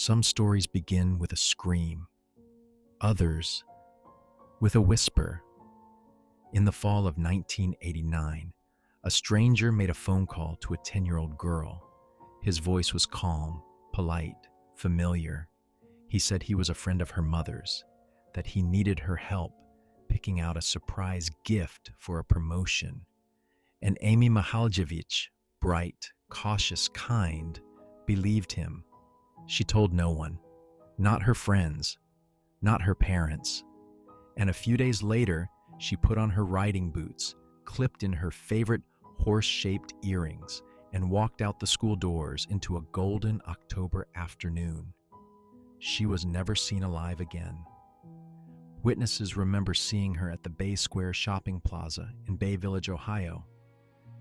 Some stories begin with a scream, others with a whisper. In the fall of 1989, a stranger made a phone call to a 10-year-old girl. His voice was calm, polite, familiar. He said he was a friend of her mother's, that he needed her help picking out a surprise gift for a promotion. And Amy Mihaljevic, bright, cautious, kind, believed him. She told no one, not her friends, not her parents. And a few days later, she put on her riding boots, clipped in her favorite horse-shaped earrings, and walked out the school doors into a golden October afternoon. She was never seen alive again. Witnesses remember seeing her at the Bay Square shopping plaza in Bay Village, Ohio,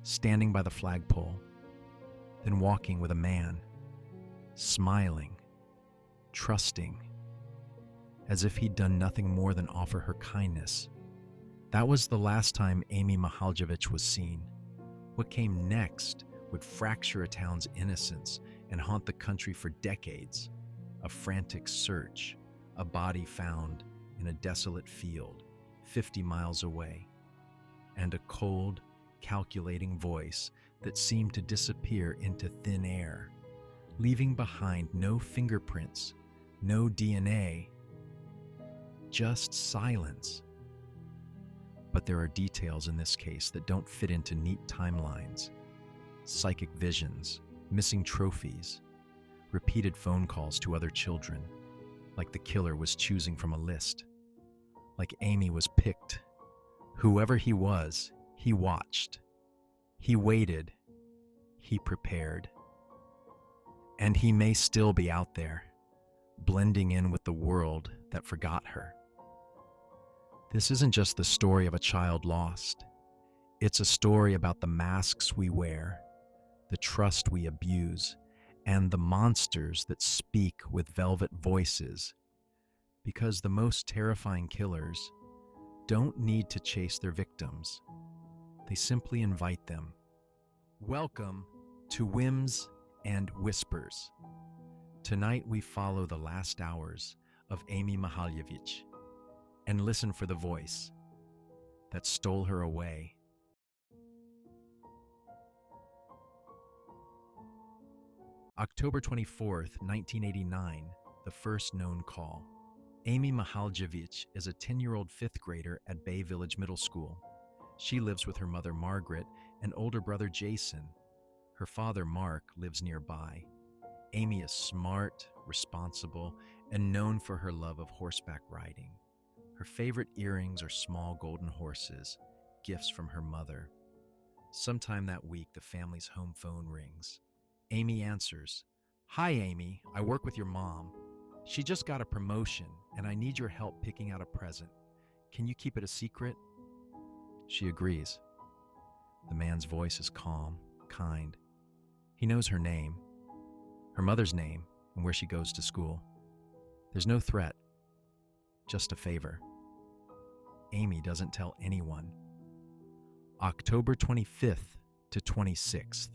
standing by the flagpole, then walking with a man, smiling, trusting, as if he'd done nothing more than offer her kindness. That was the last time Amy Mihaljevic was seen. What came next would fracture a town's innocence and haunt the country for decades. A frantic search, a body found in a desolate field 50 miles away, and a cold, calculating voice that seemed to disappear into thin air, leaving behind no fingerprints, no DNA, just silence. But there are details in this case that don't fit into neat timelines. Psychic visions, missing trophies, repeated phone calls to other children, like the killer was choosing from a list, like Amy was picked. Whoever he was, he watched, he waited, he prepared. And he may still be out there, blending in with the world that forgot her. This isn't just the story of a child lost. It's a story about the masks we wear, the trust we abuse, and the monsters that speak with velvet voices. Because the most terrifying killers don't need to chase their victims. They simply invite them. Welcome to Whims and Whispers. Tonight we follow the last hours of Amy Mihaljevic and listen for the voice that stole her away. October 24th, 1989, the first known call. Amy Mihaljevic is a 10-year-old fifth grader at Bay Village Middle School. She lives with her mother Margaret and older brother Jason. Her father Mark lives nearby. Amy is smart, responsible, and known for her love of horseback riding. Her favorite earrings are small golden horses, gifts from her mother. Sometime that week, the family's home phone rings. Amy answers. "Hi, Amy. I work with your mom. She just got a promotion, and I need your help picking out a present. Can you keep it a secret?" She agrees. The man's voice is calm, kind. He knows her name, her mother's name, and where she goes to school. There's no threat, just a favor. Amy doesn't tell anyone. October 25th to 26th,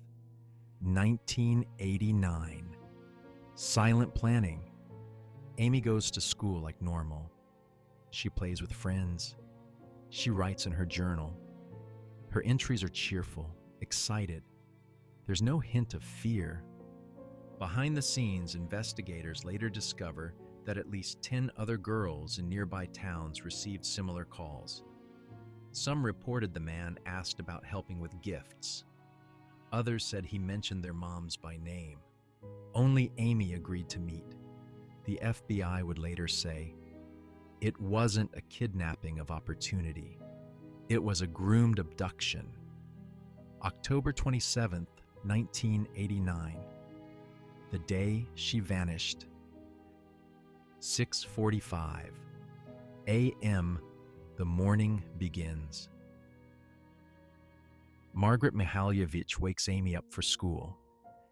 1989. Silent planning. Amy goes to school like normal. She plays with friends. She writes in her journal. Her entries are cheerful, excited. There's no hint of fear. Behind the scenes, investigators later discover that at least 10 other girls in nearby towns received similar calls. Some reported the man asked about helping with gifts. Others said he mentioned their moms by name. Only Amy agreed to meet. The FBI would later say, it wasn't a kidnapping of opportunity. It was a groomed abduction. October 27th, 1989. The day she vanished. 6:45 a.m. The morning begins. Margaret Mihaljevic wakes Amy up for school.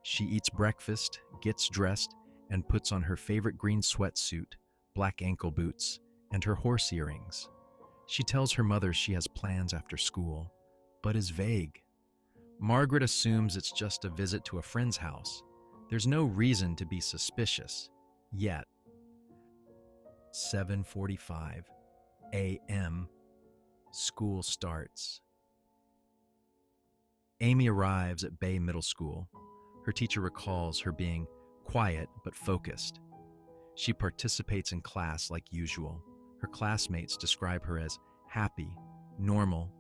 She eats breakfast, gets dressed, and puts on her favorite green sweatsuit, black ankle boots, and her horse earrings. She tells her mother she has plans after school, but is vague. Margaret assumes it's just a visit to a friend's house. There's no reason to be suspicious. Yet, 7:45 a.m., school starts. Amy arrives at Bay Middle School. Her teacher recalls her being quiet but focused. She participates in class like usual. Her classmates describe her as happy, normal,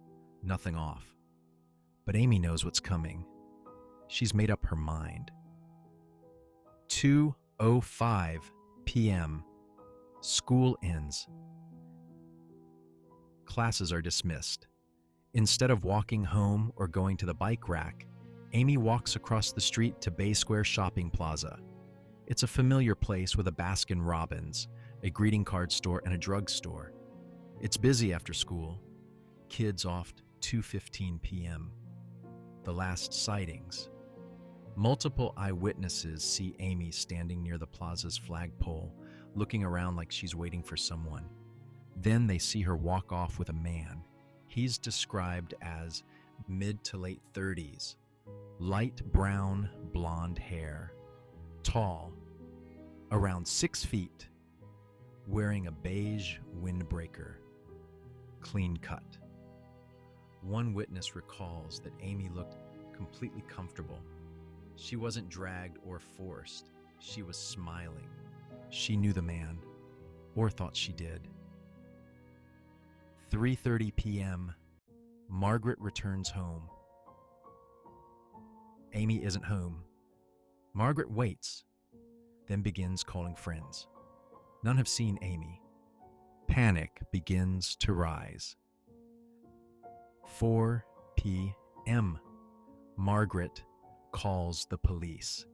nothing off. But Amy knows what's coming. She's made up her mind. 2:05 p.m. School ends. Classes are dismissed. Instead of walking home or going to the bike rack, Amy walks across the street to Bay Square Shopping Plaza. It's a familiar place with a Baskin-Robbins, a greeting card store, and a drugstore. It's busy after school. Kids off 2:15 p.m. The last sightings. Multiple eyewitnesses see Amy standing near the plaza's flagpole, looking around like she's waiting for someone. Then they see her walk off with a man. He's described as mid to late 30s, light brown blonde hair, tall, around 6 feet, wearing a beige windbreaker, clean cut. One witness recalls that Amy looked completely comfortable. She wasn't dragged or forced. She was smiling. She knew the man, or thought she did. 3:30 p.m. Margaret returns home. Amy isn't home. Margaret waits, then begins calling friends. None have seen Amy. Panic begins to rise. 4 p.m. Margaret calls the police.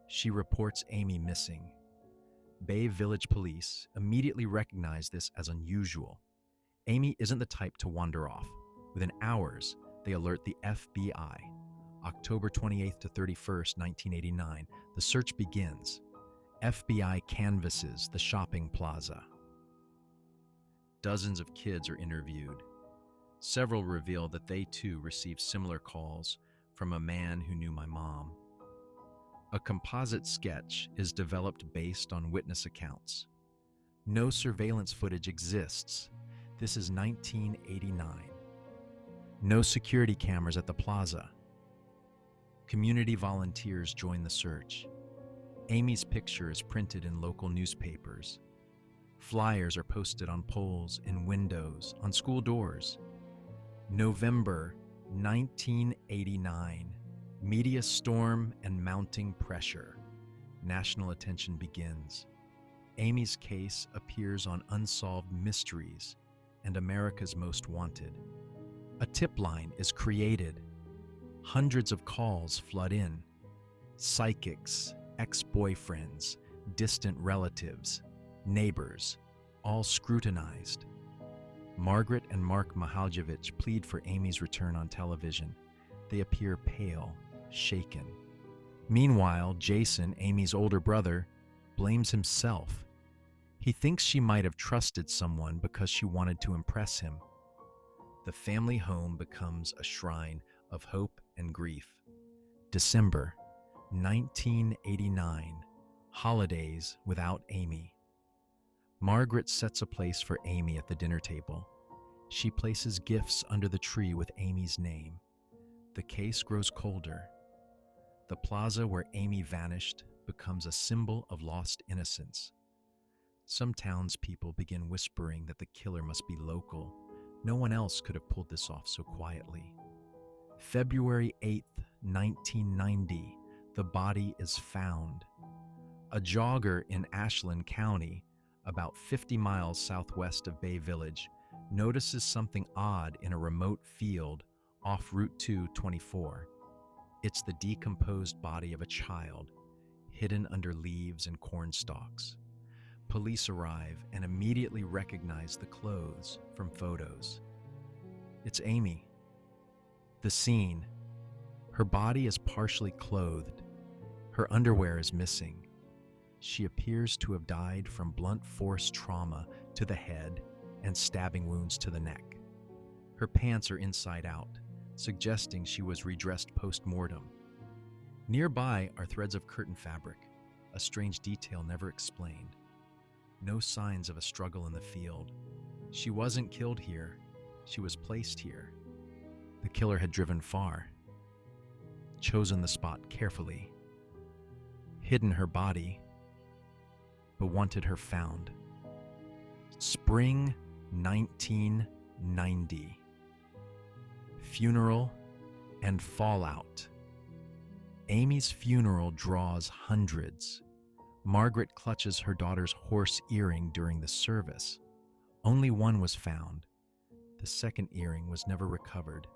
She reports Amy missing. Bay Village Police immediately recognize this as unusual. Amy isn't the type to wander off. Within hours, they alert the FBI. October 28th to 31st, 1989, the search begins. FBI canvasses the shopping plaza. Dozens of kids are interviewed. Several reveal that they too received similar calls from a man who knew my mom. A composite sketch is developed based on witness accounts. No surveillance footage exists. This is 1989. No security cameras at the plaza. Community volunteers join the search. Amy's picture is printed in local newspapers. Flyers are posted on poles, in windows, on school doors. November 1989. Media storm and mounting pressure. National attention begins. Amy's case appears on Unsolved Mysteries and America's Most Wanted. A tip line is created. Hundreds of calls flood in. Psychics, ex-boyfriends, distant relatives, neighbors, all scrutinized. Margaret and Mark Mihaljevic plead for Amy's return on television. They appear pale, shaken. Meanwhile, Jason, Amy's older brother, blames himself. He thinks she might have trusted someone because she wanted to impress him. The family home becomes a shrine of hope and grief. December 1989. Holidays without Amy. Margaret sets a place for Amy at the dinner table. She places gifts under the tree with Amy's name. The case grows colder. The plaza where Amy vanished becomes a symbol of lost innocence. Some townspeople begin whispering that the killer must be local. No one else could have pulled this off so quietly. February 8th, 1990, the body is found. A jogger in Ashland County, about 50 miles southwest of Bay Village, notices something odd in a remote field off Route 224. It's the decomposed body of a child, hidden under leaves and corn stalks. Police arrive and immediately recognize the clothes from photos. It's Amy. The scene. Her body is partially clothed. Her underwear is missing. She appears to have died from blunt force trauma to the head and stabbing wounds to the neck. Her pants are inside out, suggesting she was redressed post-mortem. Nearby are threads of curtain fabric. a strange detail never explained. No signs of a struggle in the field. She wasn't killed here. She was placed here. The killer had driven far, chosen the spot carefully, hidden her body, but wanted her found. Spring 1990. Funeral and fallout. Amy's funeral draws hundreds. Margaret clutches her daughter's horse earring during the service. Only one was found. The second earring was never recovered.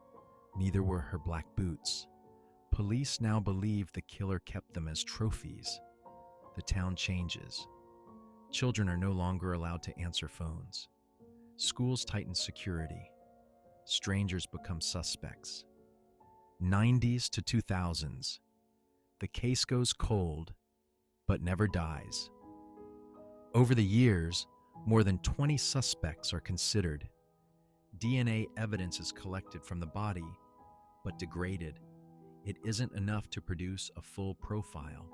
Neither were her black boots. Police now believe the killer kept them as trophies. The town changes. Children are no longer allowed to answer phones. Schools tighten security. Strangers become suspects. 90s to 2000s. The case goes cold, but never dies. Over the years, more than 20 suspects are considered. DNA evidence is collected from the body, but degraded. It isn't enough to produce a full profile.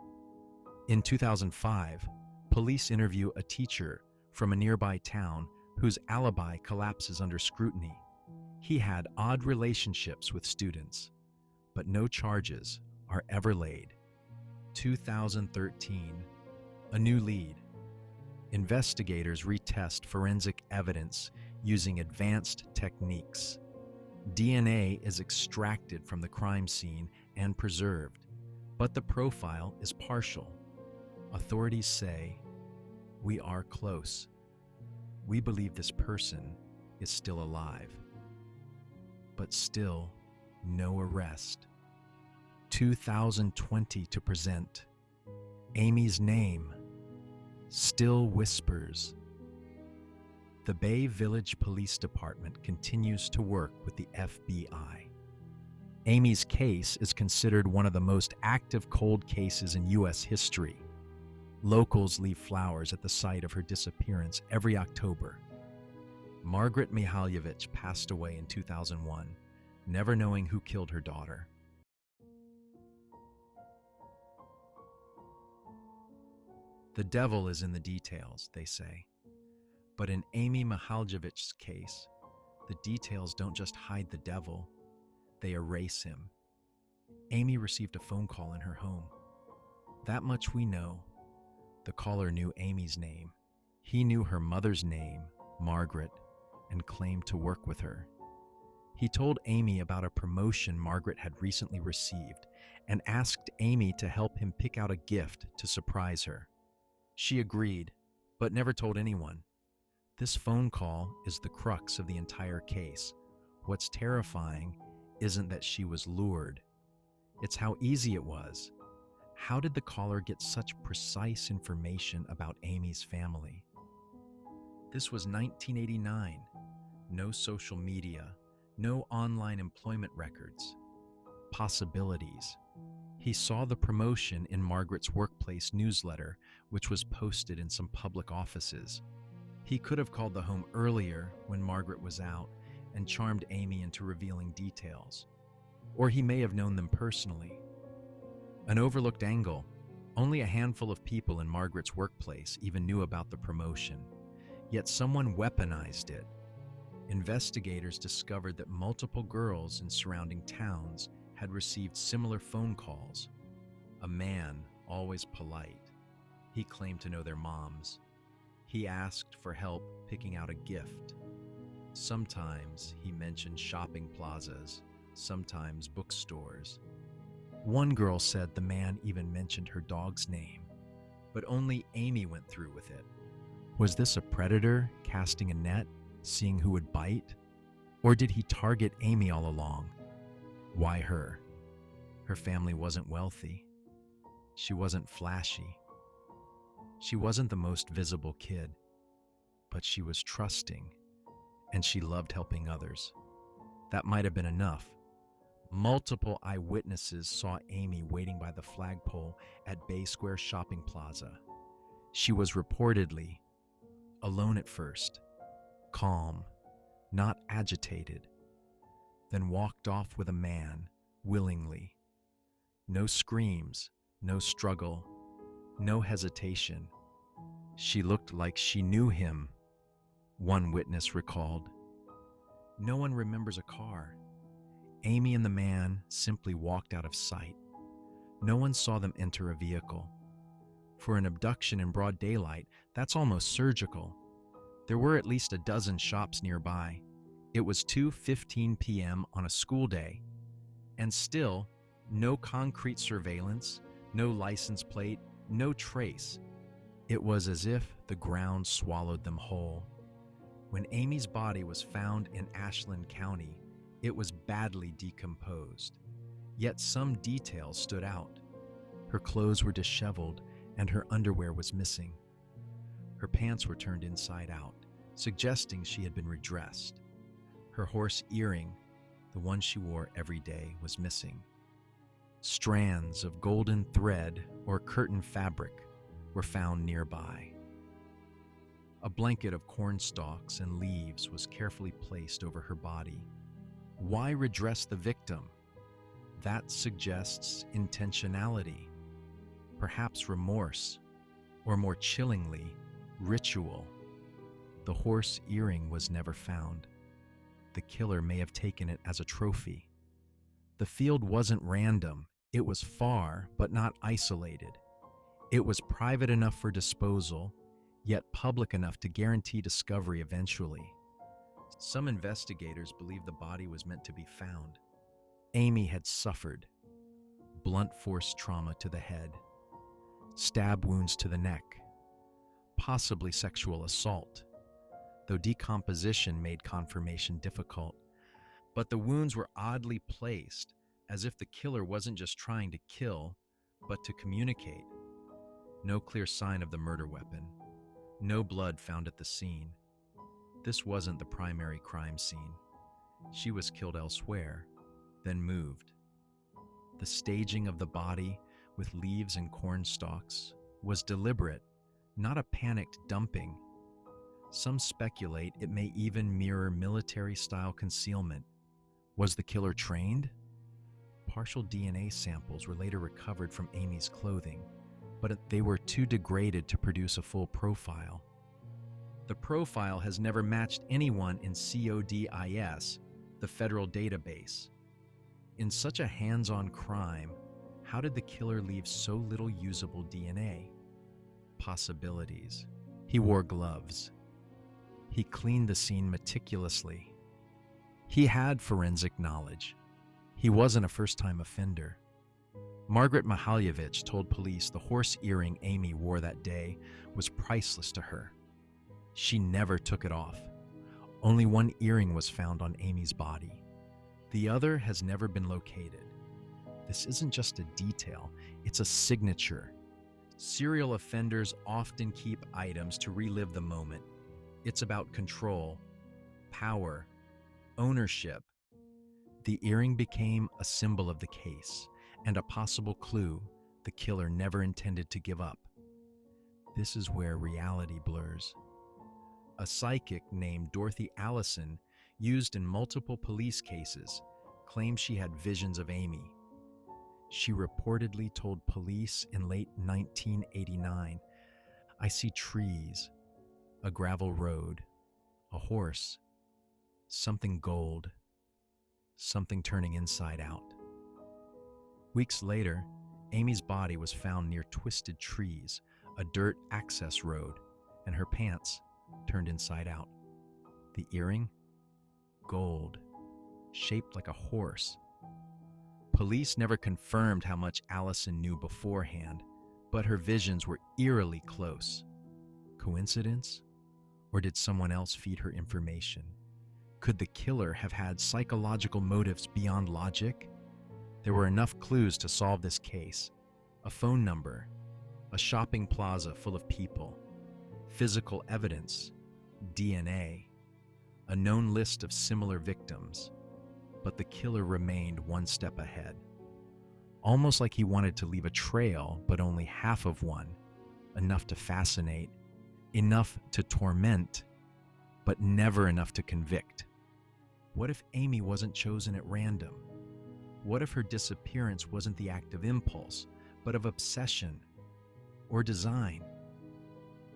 In 2005, police interview a teacher from a nearby town whose alibi collapses under scrutiny. He had odd relationships with students, but no charges are ever laid. 2013, a new lead. Investigators retest forensic evidence using advanced techniques. DNA is extracted from the crime scene and preserved, but the profile is partial. Authorities say, "We are close. We believe this person is still alive." But still, no arrest. 2020 to present. Amy's name still whispers. The Bay Village Police Department continues to work with the FBI. Amy's case is considered one of the most active cold cases in U.S. history. Locals leave flowers at the site of her disappearance every October. Margaret Mihaljevic passed away in 2001, never knowing who killed her daughter. The devil is in the details, they say. But in Amy Mihaljevic's case, the details don't just hide the devil, they erase him. Amy received a phone call in her home. That much we know. The caller knew Amy's name. He knew her mother's name, Margaret, and claimed to work with her. He told Amy about a promotion Margaret had recently received and asked Amy to help him pick out a gift to surprise her. She agreed, but never told anyone. This phone call is the crux of the entire case. What's terrifying isn't that she was lured. It's how easy it was. How did the caller get such precise information about Amy's family? This was 1989. No social media, no online employment records. Possibilities. He saw the promotion in Margaret's workplace newsletter, which was posted in some public offices. He could have called the home earlier when Margaret was out and charmed Amy into revealing details. Or he may have known them personally. An overlooked angle. Only a handful of people in Margaret's workplace even knew about the promotion. Yet someone weaponized it. Investigators discovered that multiple girls in surrounding towns had received similar phone calls. A man, always polite. He claimed to know their moms. He asked for help picking out a gift. Sometimes he mentioned shopping plazas, sometimes bookstores. One girl said the man even mentioned her dog's name, but only Amy went through with it. Was this a predator casting a net, seeing who would bite? Or did he target Amy all along? Why her? Her family wasn't wealthy. She wasn't flashy. She wasn't the most visible kid, but she was trusting, and she loved helping others. That might have been enough. Multiple eyewitnesses saw Amy waiting by the flagpole at Bay Square Shopping Plaza. She was reportedly alone at first, calm, not agitated, then walked off with a man willingly. No screams, no struggle, No hesitation. She looked like she knew him, one witness recalled. No one remembers a car. Amy and the man simply walked out of sight. No one saw them enter a vehicle. For an abduction in broad daylight, that's almost surgical. There were at least a dozen shops nearby. It was 2:15 p.m. on a school day. And still, no concrete surveillance, no license plate, no trace. It was as if the ground swallowed them whole. When Amy's body was found in Ashland County, it was badly decomposed. Yet some details stood out. Her clothes were disheveled and her underwear was missing. Her pants were turned inside out, suggesting she had been redressed. Her horse earring, the one she wore every day, was missing. Strands of golden thread or curtain fabric were found nearby. A blanket of corn stalks and leaves was carefully placed over her body. Why redress the victim? That suggests intentionality, perhaps remorse, or more chillingly, ritual. The horse earring was never found. The killer may have taken it as a trophy. The field wasn't random. It was far, but not isolated. It was private enough for disposal, yet public enough to guarantee discovery eventually. Some investigators believe the body was meant to be found. Amy had suffered blunt force trauma to the head, stab wounds to the neck, possibly sexual assault, though decomposition made confirmation difficult. But the wounds were oddly placed, as if the killer wasn't just trying to kill, but to communicate. No clear sign of the murder weapon. No blood found at the scene. This wasn't the primary crime scene. She was killed elsewhere, then moved. The staging of the body with leaves and corn stalks was deliberate, not a panicked dumping. Some speculate it may even mirror military-style concealment. Was the killer trained? Partial DNA samples were later recovered from Amy's clothing, but they were too degraded to produce a full profile. The profile has never matched anyone in CODIS, the federal database. In such a hands-on crime, how did the killer leave so little usable DNA? Possibilities. He wore gloves. He cleaned the scene meticulously. He had forensic knowledge. He wasn't a first-time offender. Margaret Mihaljevic told police the horse earring Amy wore that day was priceless to her. She never took it off. Only one earring was found on Amy's body. The other has never been located. This isn't just a detail, it's a signature. Serial offenders often keep items to relive the moment. It's about control, power, ownership. The earring became a symbol of the case and a possible clue the killer never intended to give up. This is where reality blurs. A psychic named Dorothy Allison, used in multiple police cases, claimed she had visions of Amy. She reportedly told police in late 1989, "I see trees, a gravel road, a horse, something gold, something turning inside out." Weeks later, Amy's body was found near twisted trees, a dirt access road, and her pants turned inside out. The earring? Gold, shaped like a horse. Police never confirmed how much Allison knew beforehand, but her visions were eerily close. Coincidence? Or did someone else feed her information? Could the killer have had psychological motives beyond logic? There were enough clues to solve this case. A phone number, a shopping plaza full of people, physical evidence, DNA, a known list of similar victims. But the killer remained one step ahead. Almost like he wanted to leave a trail, but only half of one. Enough to fascinate, enough to torment, but never enough to convict. What if Amy wasn't chosen at random? What if her disappearance wasn't the act of impulse, but of obsession? or design?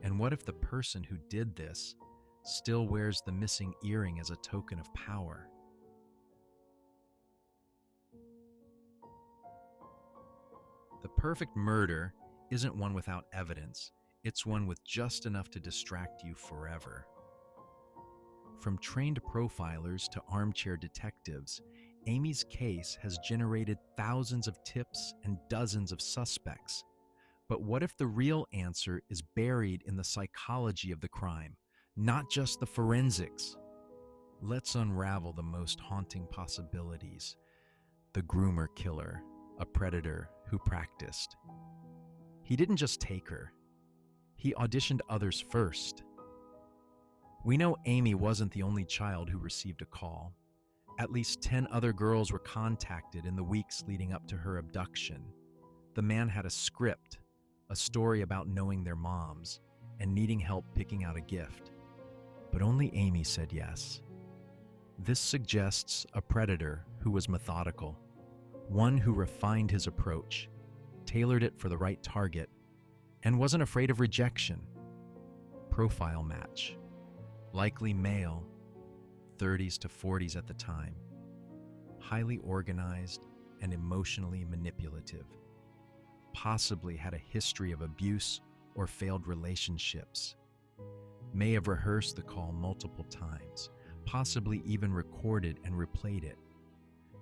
And what if the person who did this still wears the missing earring as a token of power? The perfect murder isn't one without evidence. It's one with just enough to distract you forever. From trained profilers to armchair detectives, Amy's case has generated thousands of tips and dozens of suspects. But what if the real answer is buried in the psychology of the crime, not just the forensics? Let's unravel the most haunting possibilities. The groomer killer, a predator who practiced. He didn't just take her. He auditioned others first. We know Amy wasn't the only child who received a call. At least 10 other girls were contacted in the weeks leading up to her abduction. The man had a script, a story about knowing their moms and needing help picking out a gift. But only Amy said yes. This suggests a predator who was methodical, one who refined his approach, tailored it for the right target, and wasn't afraid of rejection. Profile match. Likely male, 30s to 40s at the time. Highly organized and emotionally manipulative. Possibly had a history of abuse or failed relationships. May have rehearsed the call multiple times, possibly even recorded and replayed it.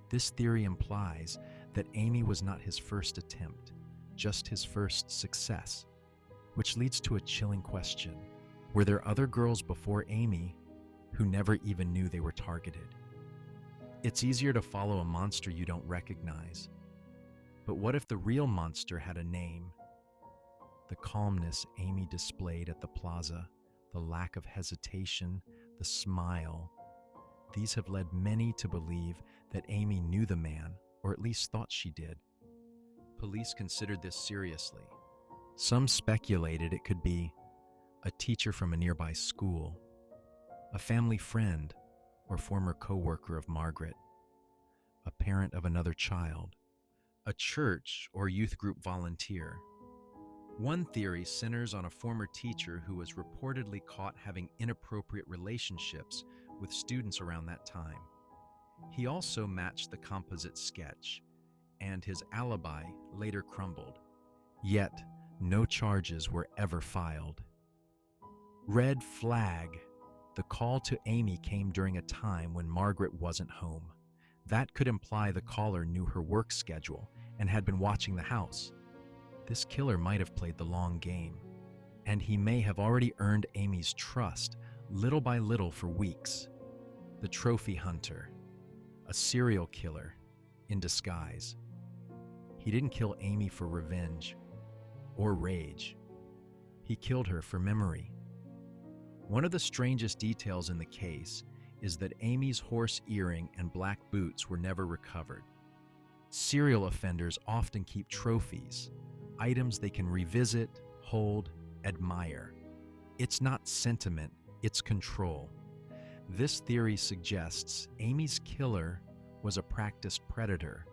This theory implies that Amy was not his first attempt, just his first success, which leads to a chilling question. Were there other girls before Amy who never even knew they were targeted? It's easier to follow a monster you don't recognize. But what if the real monster had a name? The calmness Amy displayed at the plaza, the lack of hesitation, the smile, these have led many to believe that Amy knew the man, or at least thought she did. Police considered this seriously. Some speculated it could be a teacher from a nearby school, a family friend or former co-worker of Margaret, a parent of another child, a church or youth group volunteer. One theory centers on a former teacher who was reportedly caught having inappropriate relationships with students around that time. He also matched the composite sketch, and his alibi later crumbled. Yet, no charges were ever filed. Red flag. The call to Amy came during a time when Margaret wasn't home. That could imply the caller knew her work schedule and had been watching the house. This killer might have played the long game, and he may have already earned Amy's trust little by little for weeks. The trophy hunter, a serial killer in disguise. He didn't kill Amy for revenge or rage. He killed her for memory. One of the strangest details in the case is that Amy's horse earring and black boots were never recovered. Serial offenders often keep trophies, items they can revisit, hold, admire. It's not sentiment, it's control. This theory suggests Amy's killer was a practiced predator,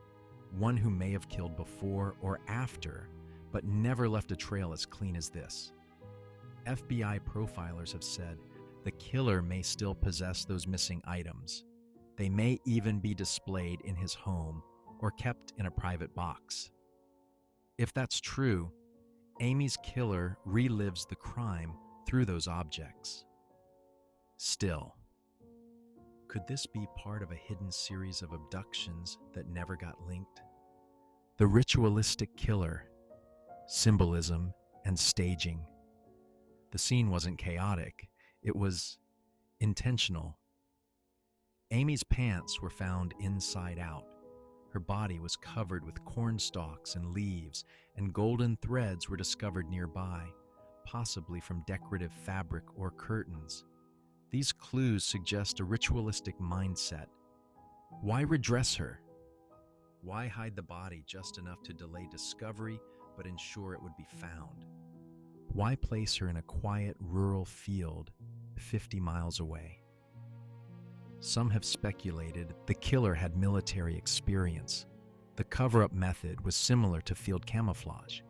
one who may have killed before or after, but never left a trail as clean as this. FBI profilers have said the killer may still possess those missing items. They may even be displayed in his home or kept in a private box. If that's true, Amy's killer relives the crime through those objects. Still, could this be part of a hidden series of abductions that never got linked? The ritualistic killer, symbolism, and staging. The scene wasn't chaotic, it was intentional. Amy's pants were found inside out. Her body was covered with corn stalks and leaves, and golden threads were discovered nearby, possibly from decorative fabric or curtains. These clues suggest a ritualistic mindset. Why redress her? Why hide the body just enough to delay discovery but ensure it would be found? Why place her in a quiet rural field 50 miles away? Some have speculated the killer had military experience. The cover-up method was similar to field camouflage.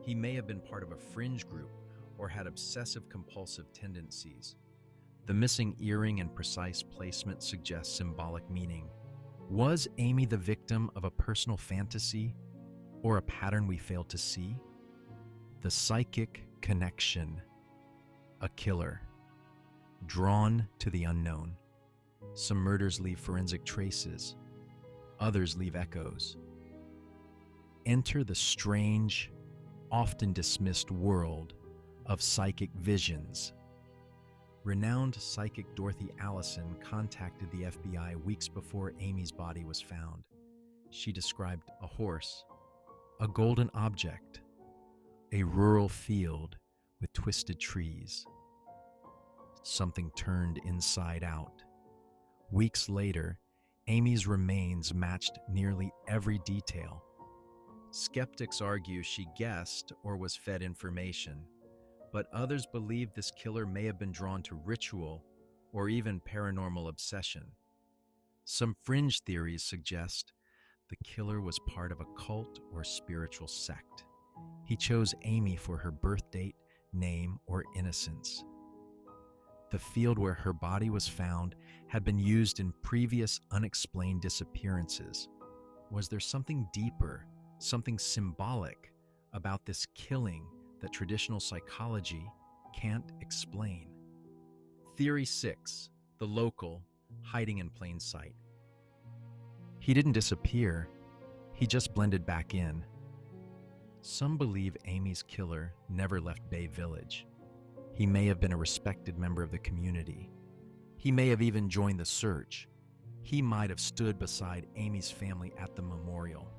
He may have been part of a fringe group or had obsessive-compulsive tendencies. The missing earring and precise placement suggest symbolic meaning. Was Amy the victim of a personal fantasy or a pattern we failed to see? The psychic connection. A killer. Drawn to the unknown. Some murders leave forensic traces. Others leave echoes. Enter the strange, often dismissed world of psychic visions. Renowned psychic Dorothy Allison contacted the FBI weeks before Amy's body was found. She described a horse, a golden object, a rural field with twisted trees. Something turned inside out. Weeks later, Amy's remains matched nearly every detail. Skeptics argue she guessed or was fed information, but others believe this killer may have been drawn to ritual or even paranormal obsession. Some fringe theories suggest the killer was part of a cult or spiritual sect. He chose Amy for her birth date, name, or innocence. The field where her body was found had been used in previous unexplained disappearances. Was there something deeper, something symbolic about this killing that traditional psychology can't explain? Theory 6, the local, hiding in plain sight. He didn't disappear, he just blended back in. Some believe Amy's killer never left Bay Village. He may have been a respected member of the community. He may have even joined the search. He might have stood beside Amy's family at the memorial.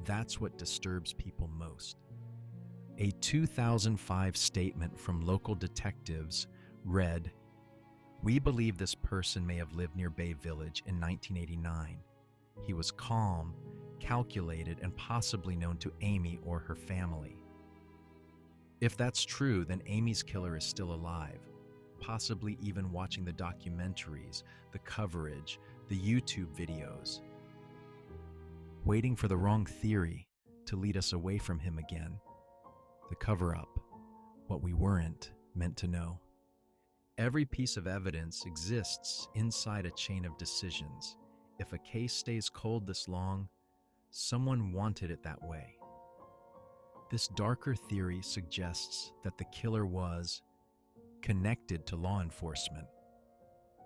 That's what disturbs people most. A 2005 statement from local detectives read, "We believe this person may have lived near Bay Village in 1989. He was calm, calculated, and possibly known to Amy or her family." If that's true, then Amy's killer is still alive, possibly even watching the documentaries, the coverage, the YouTube videos, waiting for the wrong theory to lead us away from him again. The cover-up, what we weren't meant to know. Every piece of evidence exists inside a chain of decisions. If a case stays cold this long, someone wanted it that way. This darker theory suggests that the killer was connected to law enforcement,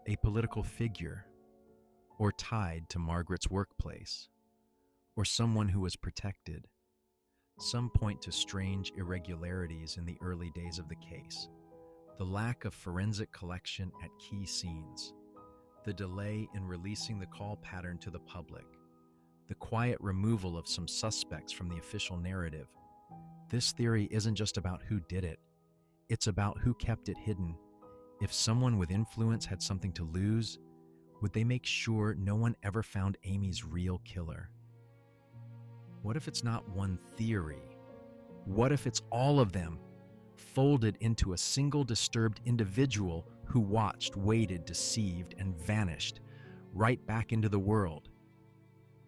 a political figure, or tied to Margaret's workplace, or someone who was protected. Some point to strange irregularities in the early days of the case. The lack of forensic collection at key scenes, the delay in releasing the call pattern to the public, the quiet removal of some suspects from the official narrative. This theory isn't just about who did it, it's about who kept it hidden. If someone with influence had something to lose, would they make sure no one ever found Amy's real killer? What if it's not one theory? What if it's all of them, folded into a single disturbed individual who watched, waited, deceived, and vanished right back into the world?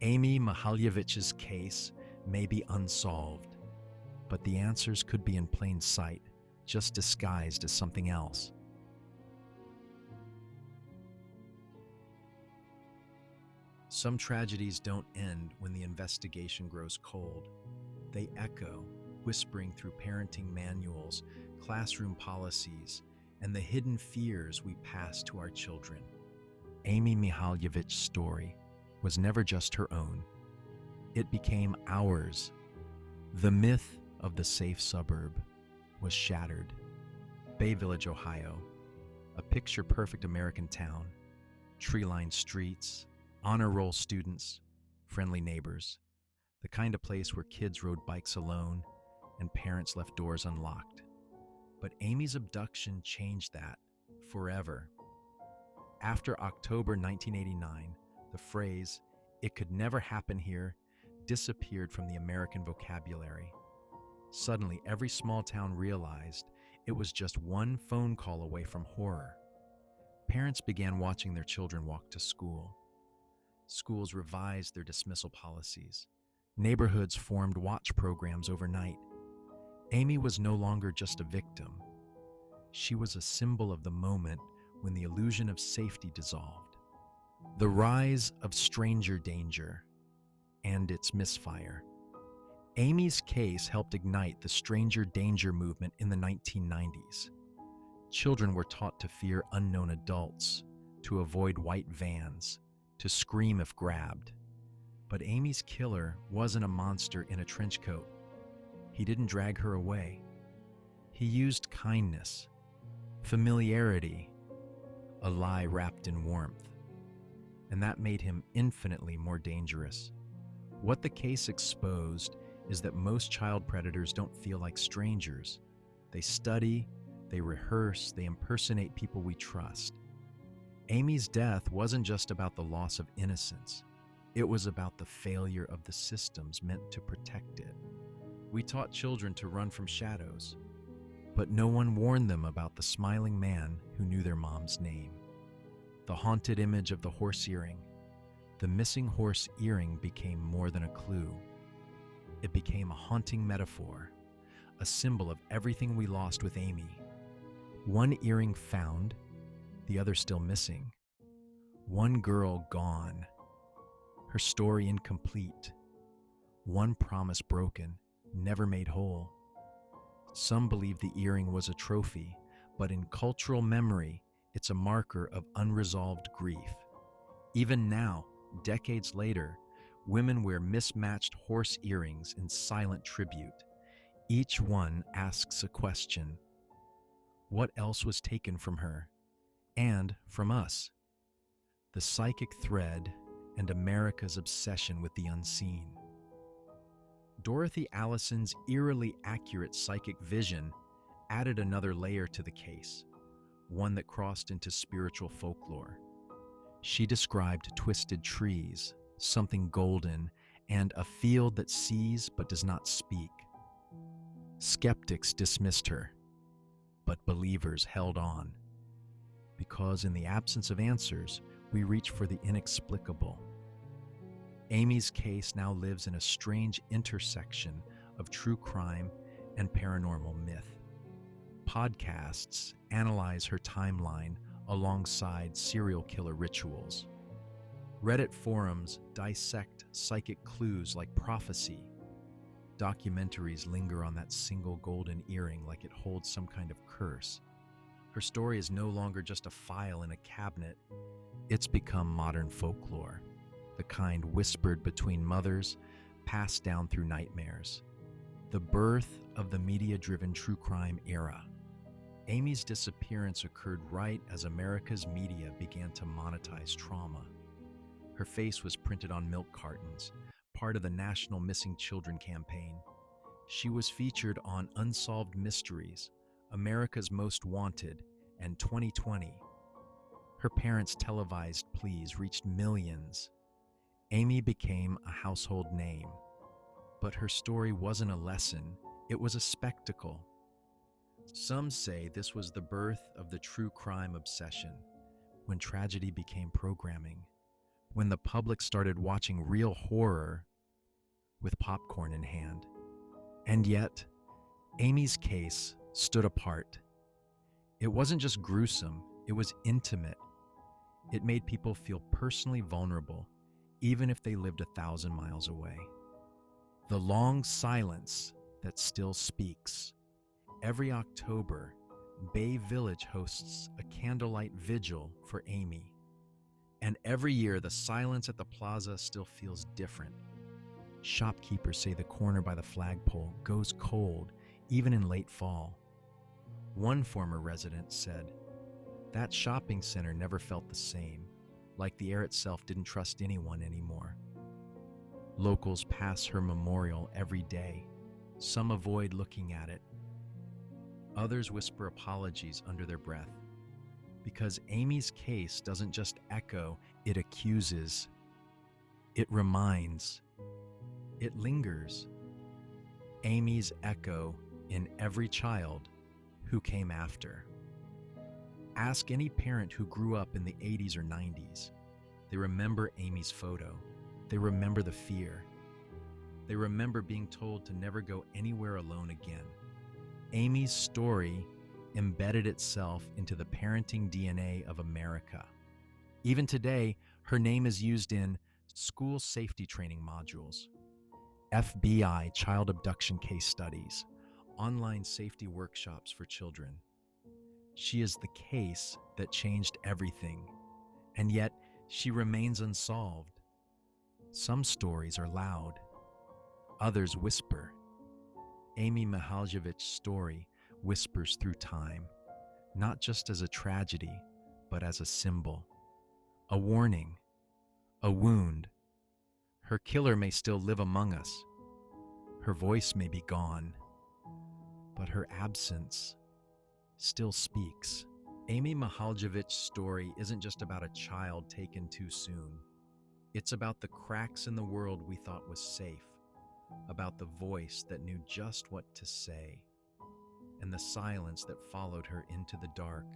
Amy Mihaljevic's case may be unsolved, but the answers could be in plain sight, just disguised as something else. Some tragedies don't end when the investigation grows cold. They echo, whispering through parenting manuals, classroom policies, and the hidden fears we pass to our children. Amy Mihaljevic's story was never just her own. It became ours. The myth of the safe suburb was shattered. Bay Village, Ohio, a picture-perfect American town, tree-lined streets, honor roll students, friendly neighbors, the kind of place where kids rode bikes alone and parents left doors unlocked. But Amy's abduction changed that forever. After October 1989, the phrase, "It could never happen here," disappeared from the American vocabulary. Suddenly, every small town realized it was just one phone call away from horror. Parents began watching their children walk to school. Schools revised their dismissal policies. Neighborhoods formed watch programs overnight. Amy was no longer just a victim. She was a symbol of the moment when the illusion of safety dissolved. The rise of stranger danger and its misfire. Amy's case helped ignite the stranger danger movement in the 1990s. Children were taught to fear unknown adults, to avoid white vans, to scream if grabbed. But Amy's killer wasn't a monster in a trench coat. He didn't drag her away. He used kindness, familiarity, a lie wrapped in warmth. And that made him infinitely more dangerous. What the case exposed is that most child predators don't feel like strangers. They study, they rehearse, they impersonate people we trust. Amy's death wasn't just about the loss of innocence. It was about the failure of the systems meant to protect it. We taught children to run from shadows, but no one warned them about the smiling man who knew their mom's name. The haunted image of the horse earring. The missing horse earring became more than a clue. It became a haunting metaphor, a symbol of everything we lost with Amy. One earring found, the other still missing. One girl gone, her story incomplete. One promise broken, never made whole. Some believe the earring was a trophy, but in cultural memory, it's a marker of unresolved grief. Even now, decades later, women wear mismatched horse earrings in silent tribute. Each one asks a question. What else was taken from her? And from us? The psychic thread and America's obsession with the unseen. Dorothy Allison's eerily accurate psychic vision added another layer to the case, one that crossed into spiritual folklore. She described twisted trees, something golden, and a field that sees but does not speak. Skeptics dismissed her, but believers held on. Because in the absence of answers, we reach for the inexplicable. Amy's case now lives in a strange intersection of true crime and paranormal myth. Podcasts analyze her timeline alongside serial killer rituals. Reddit forums dissect psychic clues like prophecy. Documentaries linger on that single golden earring like it holds some kind of curse. Her story is no longer just a file in a cabinet. It's become modern folklore, the kind whispered between mothers, passed down through nightmares. The birth of the media-driven true crime era. Amy's disappearance occurred right as America's media began to monetize trauma. Her face was printed on milk cartons, part of the National Missing Children campaign. She was featured on Unsolved Mysteries, America's Most Wanted, and 2020. Her parents' televised pleas reached millions. Amy became a household name. But her story wasn't a lesson, it was a spectacle. Some say this was the birth of the true crime obsession, when tragedy became programming, when the public started watching real horror with popcorn in hand. And yet, Amy's case stood apart. It wasn't just gruesome, it was intimate. It made people feel personally vulnerable, even if they lived 1,000 miles away. The long silence that still speaks. Every October, Bay Village hosts a candlelight vigil for Amy. And every year, the silence at the plaza still feels different. Shopkeepers say the corner by the flagpole goes cold, even in late fall. One former resident said, "That shopping center never felt the same, like the air itself didn't trust anyone anymore." Locals pass her memorial every day. Some avoid looking at it. Others whisper apologies under their breath. Because Amy's case doesn't just echo, it accuses. It reminds. It lingers. Amy's echo in every child who came after. Ask any parent who grew up in the 80s or 90s. They remember Amy's photo. They remember the fear. They remember being told to never go anywhere alone again. Amy's story embedded itself into the parenting DNA of America. Even today, her name is used in school safety training modules, FBI child abduction case studies, online safety workshops for children. She is the case that changed everything, and yet she remains unsolved. Some stories are loud, others whisper. Amy Mihaljevic's story whispers through time, not just as a tragedy, but as a symbol, a warning, a wound. Her killer may still live among us. Her voice may be gone, but her absence still speaks. Amy Mihaljevic's story isn't just about a child taken too soon. It's about the cracks in the world we thought was safe, about the voice that knew just what to say, and the silence that followed her into the dark.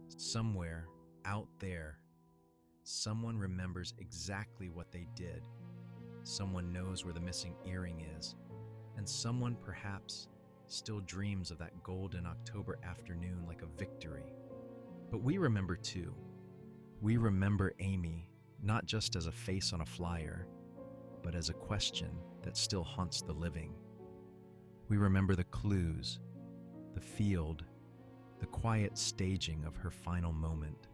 Somewhere out there, someone remembers exactly what they did. Someone knows where the missing earring is, and someone perhaps still dreams of that golden October afternoon like a victory. But we remember too. We remember Amy not just as a face on a flyer, but as a question that still haunts the living. We remember the clues, the field, the quiet staging of her final moment.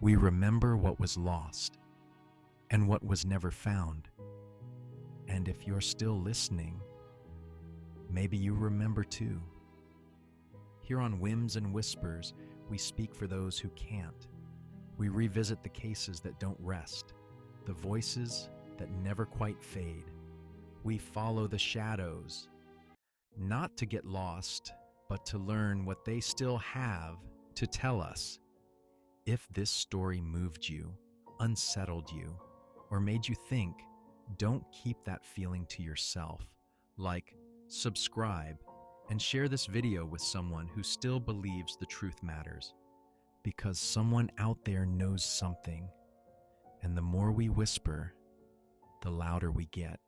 We remember what was lost and what was never found. And if you're still listening, maybe you remember too. Here on Whims and Whispers, we speak for those who can't. We revisit the cases that don't rest, the voices that never quite fade. We follow the shadows, not to get lost, but to learn what they still have to tell us. If this story moved you, unsettled you, or made you think, don't keep that feeling to yourself. Like, subscribe, and share this video with someone who still believes the truth matters. Because someone out there knows something, and the more we whisper, the louder we get.